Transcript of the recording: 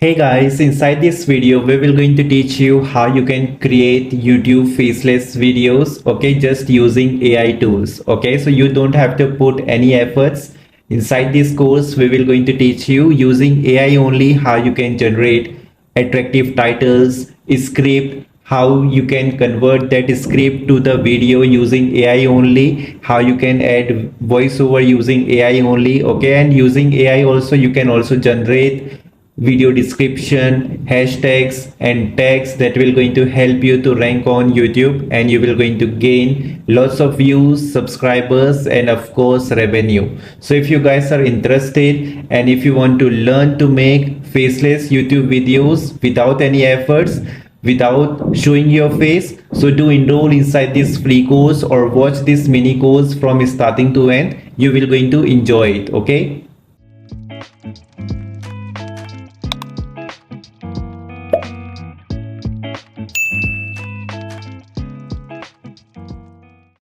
Hey guys, inside this video we will going to teach you how you can create YouTube faceless videos, okay, just using AI tools. Okay, so you don't have to put any efforts. Inside this course we will going to teach you using AI only how you can generate attractive titles, script, how you can convert that script to the video using AI only, how you can add voiceover using AI only, okay, and using AI also you can also generate video description, hashtags and tags that will going to help you to rank on YouTube, and you will going to gain lots of views, subscribers and of course revenue. So if you guys are interested and if you want to learn to make faceless YouTube videos without any efforts, without showing your face, so do enroll inside this free course or watch this mini course from starting to end. You will going to enjoy it. Okay,